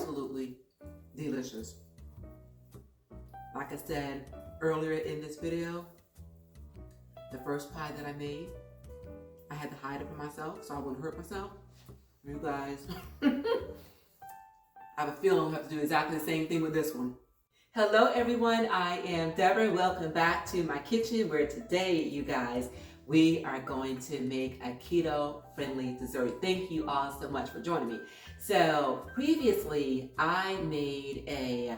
absolutely delicious. Like I said earlier in this video, the first pie that I made, I had to hide it from myself so I wouldn't hurt myself. You guys, I have a feeling I'll have to do exactly the same thing with this one. Hello everyone, I am Deborah. Welcome back to my kitchen where today, you guys, we are going to make a keto-friendly dessert. Thank you all so much for joining me. So previously, I made a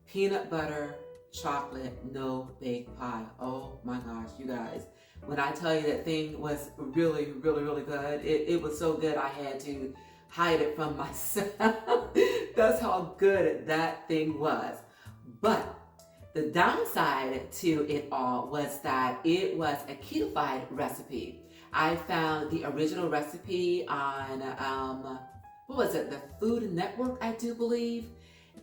peanut butter chocolate no-bake pie. Oh my gosh, you guys. When I tell you that thing was really good, it was so good I had to hide it from myself. That's how good that thing was. But the downside to it all was that it was a ketofied recipe. I found the original recipe on, what was it, the Food Network, I do believe.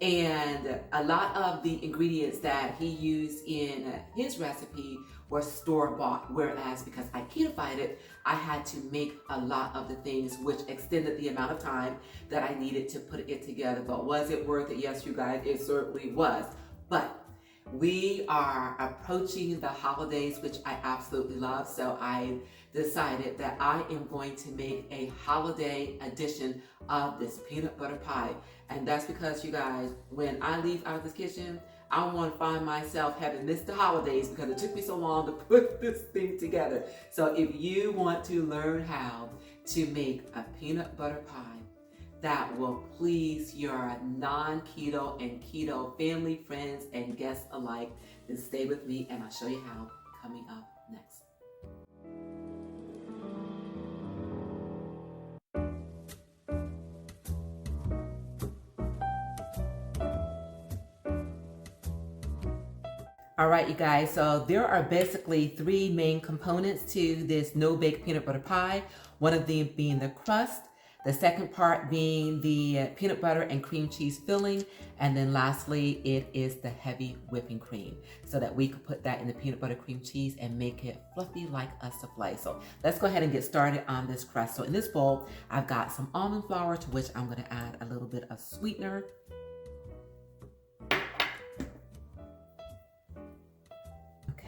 And a lot of the ingredients that he used in his recipe were store-bought, whereas because I ketofied it, I had to make a lot of the things, which extended the amount of time that I needed to put it together. But was it worth it? Yes, you guys, it certainly was. But we are approaching the holidays, which I absolutely love, so I decided that I am going to make a holiday edition of this peanut butter pie. And that's because, you guys, when I leave out of this kitchen, I want to find myself having missed the holidays because it took me so long to put this thing together. So if you want to learn how to make a peanut butter pie that will please your non-keto and keto family, friends, and guests alike, then stay with me and I'll show you how coming up next. All right, you guys, so there are basically three main components to this no-bake peanut butter pie. One of them being the crust, the second part being the peanut butter and cream cheese filling, and then lastly, it is the heavy whipping cream, so that we could put that in the peanut butter cream cheese and make it fluffy like a souffle. So let's go ahead and get started on this crust. So in this bowl, I've got some almond flour, to which I'm gonna add a little bit of sweetener.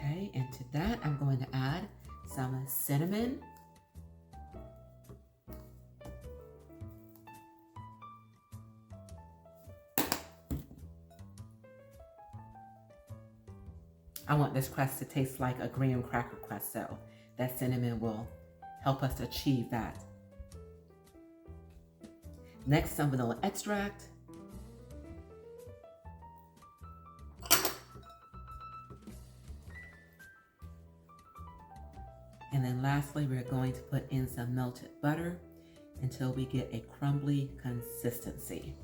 Okay, and to that, I'm going to add some cinnamon. I want this crust to taste like a graham cracker crust, so that cinnamon will help us achieve that. Next, some vanilla extract. And then lastly, we're going to put in some melted butter until we get a crumbly consistency.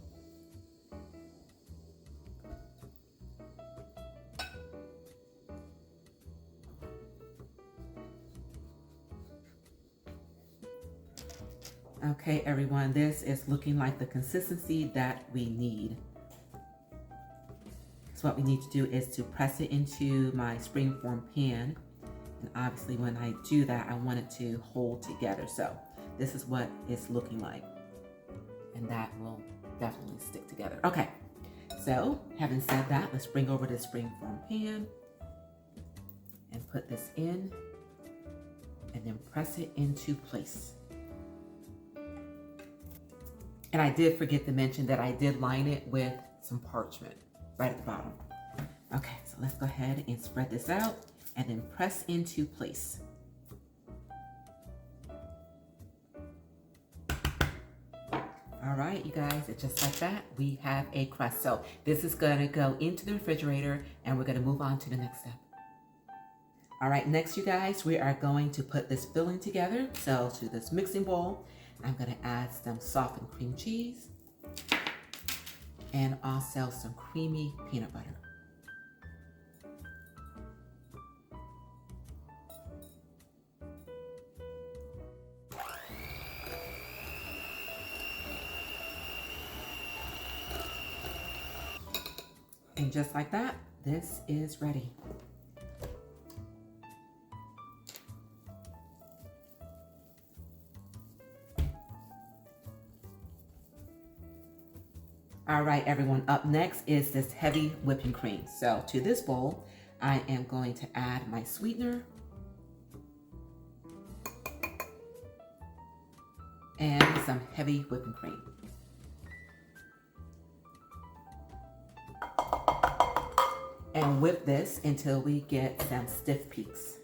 Okay, everyone, this is looking like the consistency that we need. So what we need to do is to press it into my springform pan. And obviously when I do that, I want it to hold together. So this is what it's looking like. And that will definitely stick together. Okay, so having said that, let's bring over the springform pan and put this in and then press it into place. And I did forget to mention that I did line it with some parchment right at the bottom. Okay, so let's go ahead and spread this out and then press into place. All right, you guys, it's just like that. We have a crust. So this is gonna go into the refrigerator and we're gonna move on to the next step. All right, next, you guys, we are going to put this filling together. So to this mixing bowl, I'm gonna add some softened cream cheese and also some creamy peanut butter. And just like that, this is ready. All right, everyone, up next is this heavy whipping cream. So to this bowl, I am going to add my sweetener and some heavy whipping cream. And whip this until we get some stiff peaks.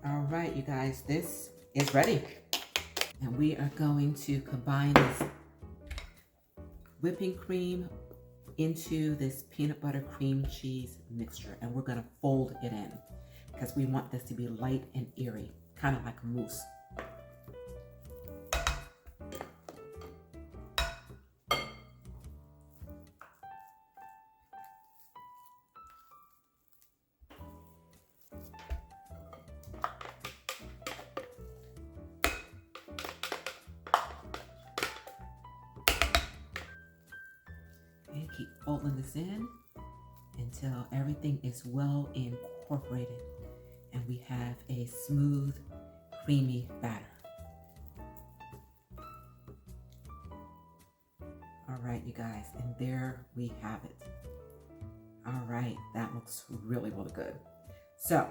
All right, you guys, this is ready. And we are going to combine this whipping cream into this peanut butter cream cheese mixture. And we're gonna fold it in because we want this to be light and airy, kind of like a mousse. And keep folding this in until everything is well incorporated and we have a smooth, creamy batter. All right, you guys, and there we have it. All right, that looks really, really good. So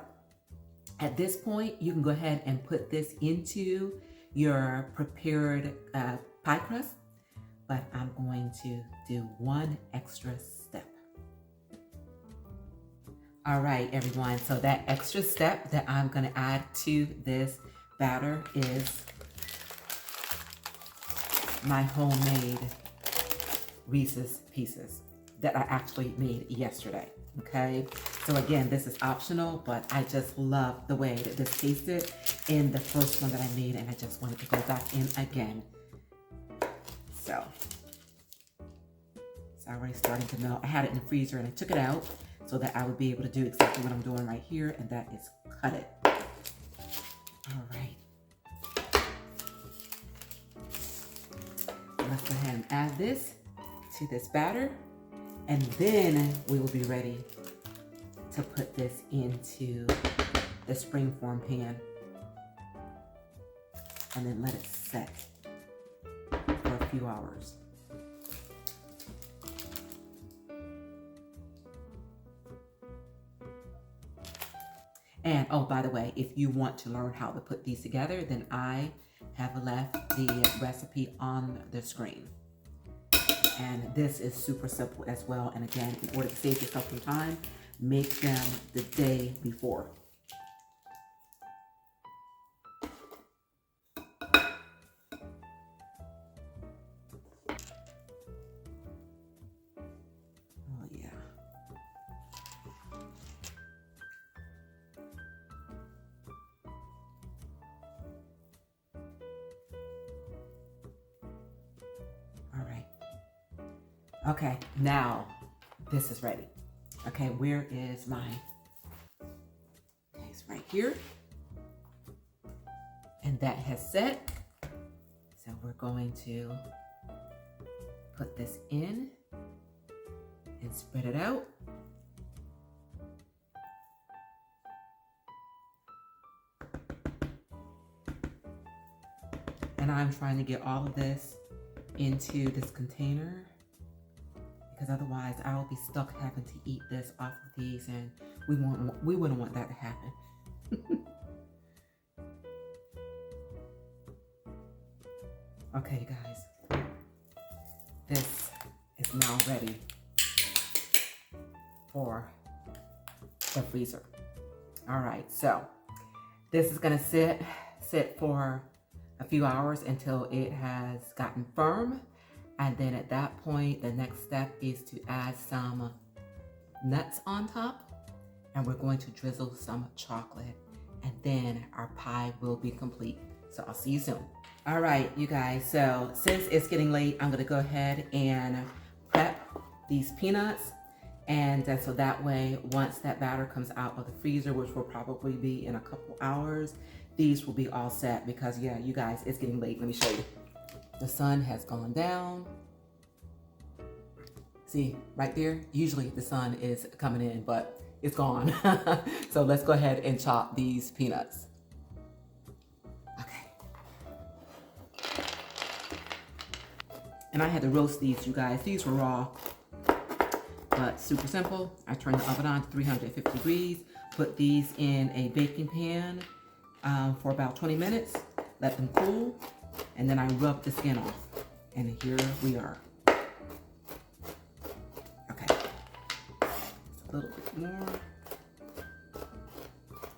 at this point, you can go ahead and put this into your prepared pie crust, but I'm going to do one extra step. All right, everyone, so that extra step that I'm gonna add to this batter is my homemade Reese's Pieces that I actually made yesterday, okay? So again, this is optional, but I just love the way that this tasted in the first one that I made, and I just wanted to go back in again. So it's already starting to melt. I had it in the freezer and I took it out so that I would be able to do exactly what I'm doing right here, and that is cut it. All right. Let's go ahead and add this to this batter, and then we will be ready to put this into the springform pan and then let it set for a few hours. And oh, by the way, if you want to learn how to put these together, then I have left the recipe on the screen. And this is super simple as well. And again, in order to save yourself some time, make them the day before. Oh yeah. All right. Okay, now this is ready. Okay, where is my, okay, it's right here. And that has set. So we're going to put this in and spread it out. And I'm trying to get all of this into this container, because otherwise I will be stuck having to eat this off of these, and we wouldn't want that to happen. Okay, you guys, this is now ready for the freezer. All right, so this is gonna sit for a few hours until it has gotten firm. And then at that point, the next step is to add some nuts on top, and we're going to drizzle some chocolate, and then our pie will be complete. So I'll see you soon. All right, you guys, so since it's getting late, I'm gonna go ahead and prep these peanuts. And so that way, once that batter comes out of the freezer, which will probably be in a couple hours, these will be all set, because yeah, you guys, it's getting late. Let me show you. The sun has gone down. See, right there, usually the sun is coming in, but it's gone. So let's go ahead and chop these peanuts. Okay. And I had to roast these, you guys. These were raw, but super simple. I turned the oven on to 350 degrees, put these in a baking pan for about 20 minutes, let them cool, and then I rubbed the skin off. And here we are. Okay, just a little bit more.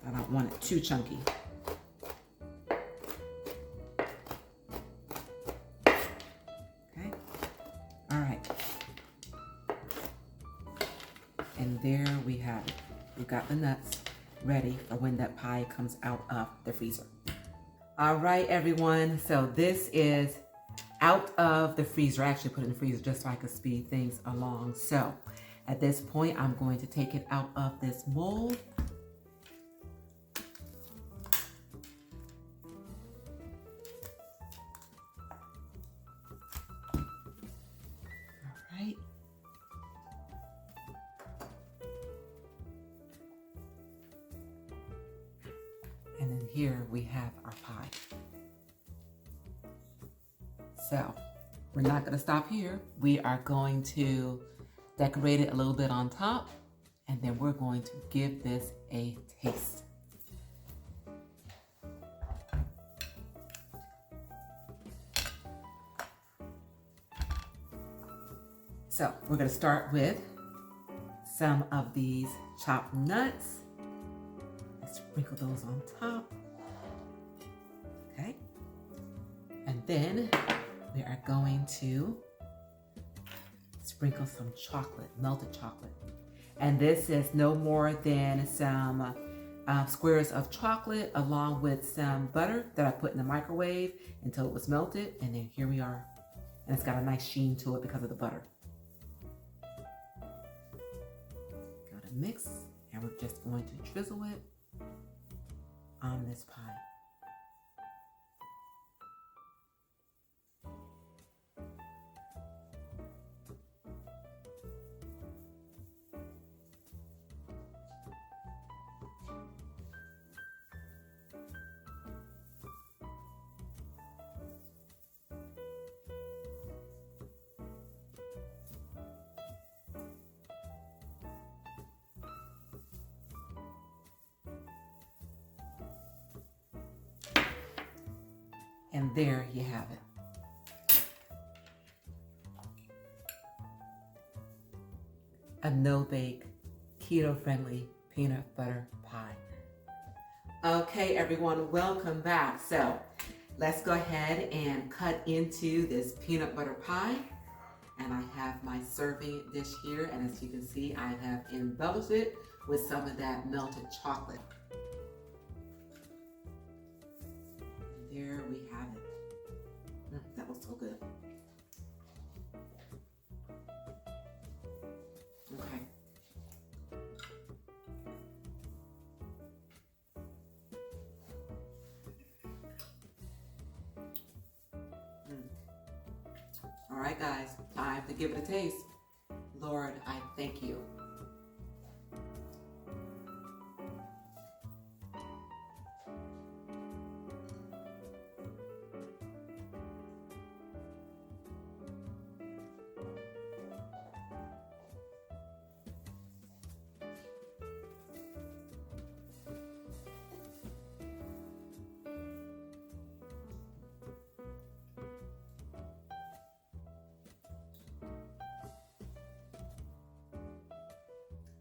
I don't want it too chunky. Okay, all right. And there we have it. We've got the nuts ready for when that pie comes out of the freezer. All right, everyone. So this is out of the freezer. I actually put it in the freezer just so I could speed things along. So at this point, I'm going to take it out of this mold. All right. And then here we have our pie. So we're not going to stop here. We are going to decorate it a little bit on top, and then we're going to give this a taste. So we're going to start with some of these chopped nuts. Let's sprinkle those on top. Okay. And then we are going to sprinkle some chocolate, melted chocolate. And this is no more than some squares of chocolate along with some butter that I put in the microwave until it was melted. And then here we are. And it's got a nice sheen to it because of the butter. Got to mix, and we're just going to drizzle it on this pie. And there you have it. A no-bake, keto-friendly peanut butter pie. Okay, everyone, welcome back. So let's go ahead and cut into this peanut butter pie. And I have my serving dish here. And as you can see, I have embellished it with some of that melted chocolate. There we have it. That was so good. Okay. All right, guys, time to give it a taste. Lord, I thank you.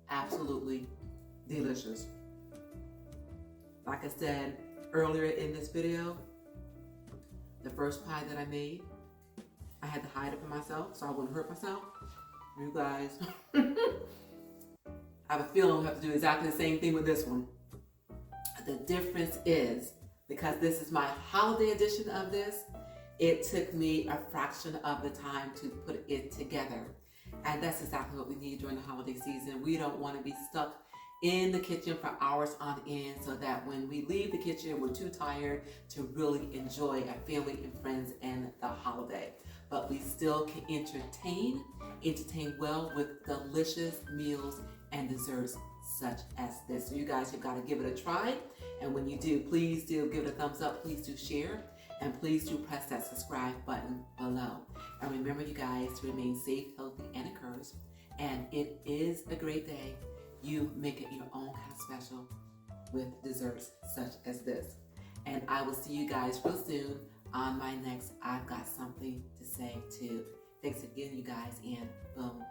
Absolutely delicious. Like I said earlier in this video, the first pie that I made, I had to hide it from myself so I wouldn't hurt myself. You guys, I have a feeling we'll have to do exactly the same thing with this one. The difference is, because this is my holiday edition of this, it took me a fraction of the time to put it together. And that's exactly what we need during the holiday season. We don't want to be stuck in the kitchen for hours on end, so that when we leave the kitchen, we're too tired to really enjoy our family and friends and the holiday. But we still can entertain well with delicious meals and desserts such as this. So you guys have got to give it a try. And when you do, please do give it a thumbs up. Please do share. And please do press that subscribe button below. And And remember, you guys, to remain safe, healthy, and encouraged. And it is a great day. You make it your own kind of special with desserts such as this. And I will see you guys real soon on my next I've Got Something to Say too. Thanks again, you guys, and boom.